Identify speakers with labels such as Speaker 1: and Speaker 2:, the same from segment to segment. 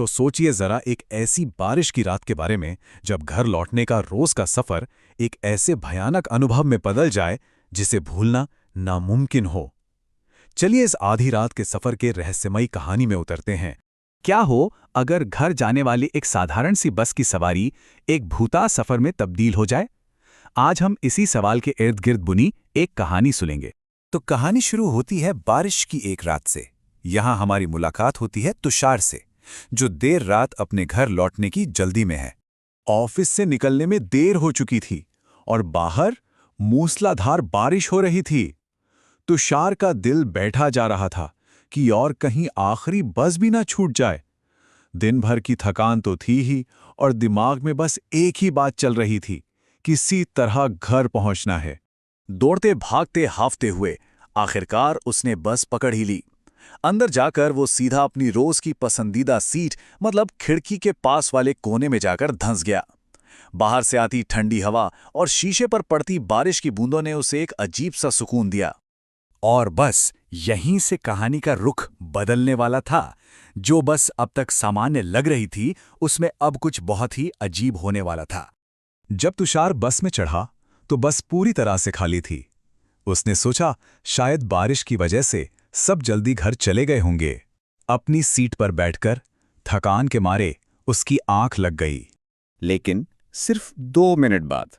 Speaker 1: तो सोचिए जरा एक ऐसी बारिश की रात के बारे में जब घर लौटने का रोज का सफर एक ऐसे भयानक अनुभव में बदल जाए जिसे भूलना नामुमकिन हो। चलिए इस आधी रात के सफर के रहस्यमयी कहानी में उतरते हैं। क्या हो अगर घर जाने वाली एक साधारण सी बस की सवारी एक भूतास सफर में तब्दील हो जाए? आज हम इसी सवाल के इर्द गिर्द बुनी एक कहानी सुनेंगे।
Speaker 2: तो कहानी शुरू होती है बारिश की एक रात से। यहाँ हमारी मुलाकात होती है तुषार से, जो देर रात अपने घर लौटने की जल्दी में है।
Speaker 1: ऑफिस से निकलने में देर हो चुकी थी और बाहर मूसलाधार बारिश हो रही थी। तुषार का दिल बैठा जा रहा था कि और कहीं आखिरी बस भी ना छूट जाए। दिन भर की थकान तो थी ही और दिमाग में बस एक ही बात चल रही थी, किसी तरह घर पहुंचना है। दौड़ते भागते हाफते हुए आखिरकार उसने बस पकड़ ही ली। अंदर जाकर वो सीधा अपनी रोज की पसंदीदा सीट मतलब खिड़की के पास वाले कोने में जाकर धंस गया। बाहर से आती ठंडी हवा और शीशे पर पड़ती बारिश की बूंदों ने उसे एक अजीब सा सुकून दिया।
Speaker 2: और बस यहीं से कहानी का रुख बदलने वाला था। जो बस अब तक सामान्य लग रही थी, उसमें अब कुछ बहुत ही अजीब होने वाला था।
Speaker 1: जब तुषार बस में चढ़ा तो बस पूरी तरह से खाली थी। उसने सोचा शायद बारिश की वजह से सब जल्दी घर चले गए होंगे। अपनी सीट पर बैठकर थकान के मारे उसकी आंख लग गई।
Speaker 2: लेकिन सिर्फ 2 मिनट बाद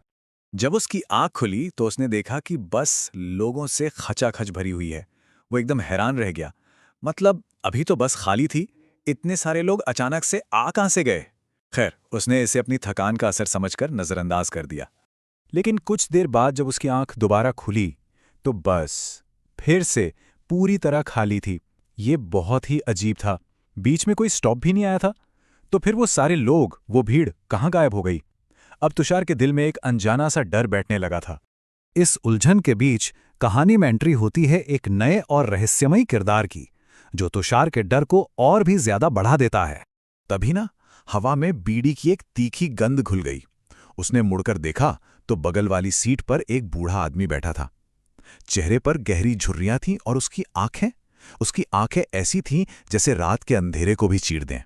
Speaker 1: जब उसकी आंख खुली तो उसने देखा कि बस लोगों से खचाखच भरी हुई है। वो एकदम हैरान रह गया। मतलब अभी तो बस खाली थी, इतने सारे लोग अचानक से आ कहां से गए? खैर, उसने इसे अपनी थकान का असर समझकर नजरअंदाज कर दिया। लेकिन कुछ देर बाद जब उसकी आंख दोबारा खुली तो बस फिर से पूरी तरह खाली थी। ये बहुत ही अजीब था। बीच में कोई स्टॉप भी नहीं आया था। तो फिर वो सारे लोग, वो भीड़ कहाँ गायब हो गई? अब तुषार के दिल में एक अनजाना सा डर बैठने लगा था। इस उलझन के बीच कहानी में एंट्री होती है एक नए और रहस्यमयी किरदार की, जो तुषार के डर को और भी ज्यादा बढ़ा देता है। तभी ना हवा में बीड़ी की एक तीखी गंध घुल गई। उसने मुड़कर देखा तो बगल वाली सीट पर एक बूढ़ा आदमी बैठा था। चेहरे पर गहरी झुर्रियां थीं और उसकी आंखें ऐसी थीं जैसे रात के अंधेरे को भी चीर दें।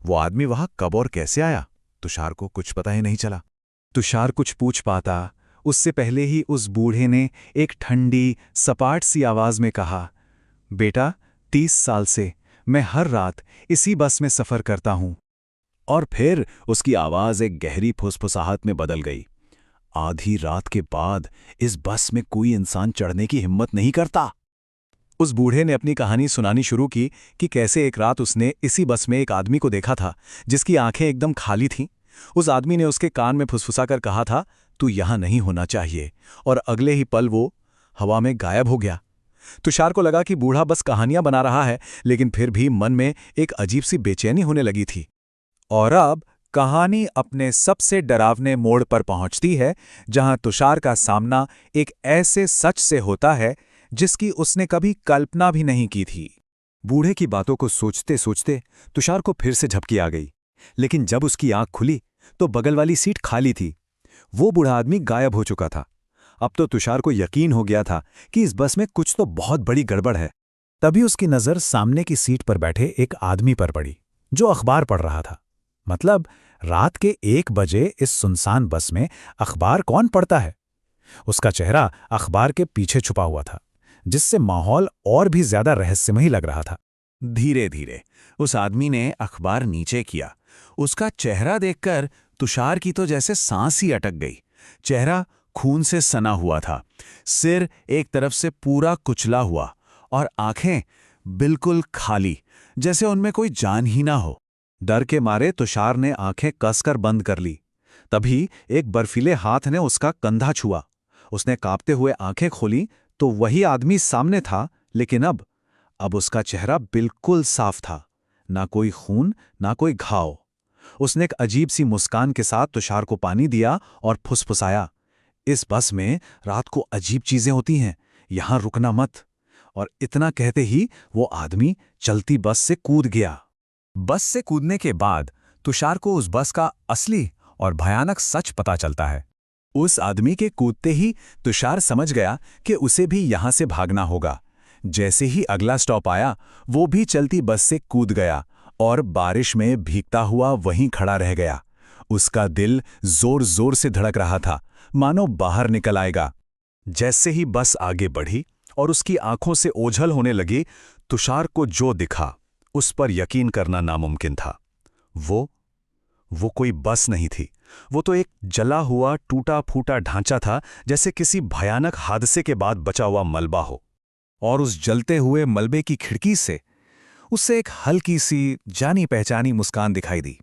Speaker 1: वो आदमी वहां कब और कैसे आया, तुषार को कुछ पता ही नहीं चला। तुषार कुछ पूछ पाता उससे पहले ही उस बूढ़े ने एक ठंडी सपाट सी आवाज में कहा, बेटा 30 साल से मैं हर रात इसी बस में सफर करता हूं। और फिर उसकी आवाज एक गहरी फुसफुसाहट में बदल गई। आधी रात के बाद इस बस में कोई इंसान चढ़ने की हिम्मत नहीं करता। उस बूढ़े ने अपनी कहानी सुनानी शुरू की कि कैसे एक रात उसने इसी बस में एक आदमी को देखा था जिसकी आंखें एकदम खाली थीं। उस आदमी ने उसके कान में फुसफुसाकर कहा था, तू यहां नहीं होना चाहिए, और अगले ही पल वो हवा में गायब हो गया। तुषार को लगा कि बूढ़ा बस कहानियां बना रहा है, लेकिन फिर भी मन में एक अजीब सी बेचैनी होने लगी थी। और अब कहानी अपने सबसे डरावने मोड़ पर पहुंचती है, जहां तुषार का सामना एक ऐसे सच से होता है जिसकी उसने कभी कल्पना भी नहीं की थी। बूढ़े की बातों को सोचते सोचते तुषार को फिर से झपकी आ गई। लेकिन जब उसकी आंख खुली तो बगल वाली सीट खाली थी। वो बूढ़ा आदमी गायब हो चुका था। अब तो तुषार को यकीन हो गया था कि इस बस में कुछ तो बहुत बड़ी गड़बड़ है। तभी उसकी नजर सामने की सीट पर बैठे एक आदमी पर पड़ी, जो अखबार पढ़ रहा था। मतलब रात के 1 बजे इस सुनसान बस में अखबार कौन पढ़ता है? उसका चेहरा अखबार के पीछे छुपा हुआ था, जिससे माहौल और भी ज्यादा रहस्यमयी लग रहा था। धीरे धीरे उस आदमी ने अखबार नीचे किया। उसका चेहरा देखकर तुषार की तो जैसे सांस ही अटक गई। चेहरा खून से सना हुआ था, सिर एक तरफ से पूरा कुचला हुआ और आंखें बिल्कुल खाली, जैसे उनमें कोई जान ही ना हो। डर के मारे तुषार ने आंखें कसकर बंद कर ली। तभी एक बर्फीले हाथ ने उसका कंधा छुआ। उसने कांपते हुए आंखें खोली तो वही आदमी सामने था, लेकिन अब उसका चेहरा बिल्कुल साफ था। ना कोई खून, ना कोई घाव। उसने एक अजीब सी मुस्कान के साथ तुषार को पानी दिया और फुसफुसाया, इस बस में रात को अजीब चीजें होती हैं, यहां रुकना मत। और इतना कहते ही वो आदमी चलती बस से कूद गया। बस से कूदने के बाद तुषार को उस बस का असली और भयानक सच पता चलता है। उस आदमी के कूदते ही तुषार समझ गया कि उसे भी यहां से भागना होगा। जैसे ही अगला स्टॉप आया, वो भी चलती बस से कूद गया
Speaker 2: और बारिश में भीगता हुआ वहीं खड़ा रह गया। उसका दिल जोर जोर से धड़क रहा था, मानो बाहर निकल आएगा। जैसे ही बस आगे बढ़ी और उसकी आंखों से ओझल होने लगी, तुषार को जो दिखा उस पर यकीन करना नामुमकिन था। वो कोई बस नहीं थी। वो तो एक जला हुआ टूटा फूटा ढांचा था, जैसे किसी भयानक हादसे के बाद बचा हुआ मलबा हो।
Speaker 1: और उस जलते हुए मलबे की खिड़की से उससे एक हल्की सी जानी पहचानी मुस्कान दिखाई दी।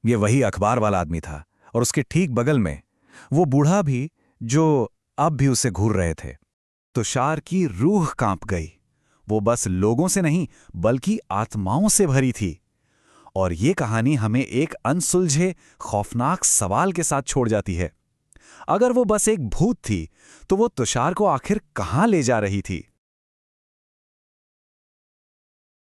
Speaker 1: ये वही अखबार वाला आदमी था, और उसके ठीक बगल में वो बूढ़ा भी, जो अब भी उसे घूर रहे थे।
Speaker 2: तुषार की रूह कांप गई। वो बस लोगों से नहीं, बल्कि आत्माओं से भरी थी। और ये कहानी हमें एक अनसुलझे, खौफनाक सवाल के साथ छोड़ जाती है। अगर वो बस एक भूत थी, तो वो तुषार को आखिर कहाँ ले जा रही थी?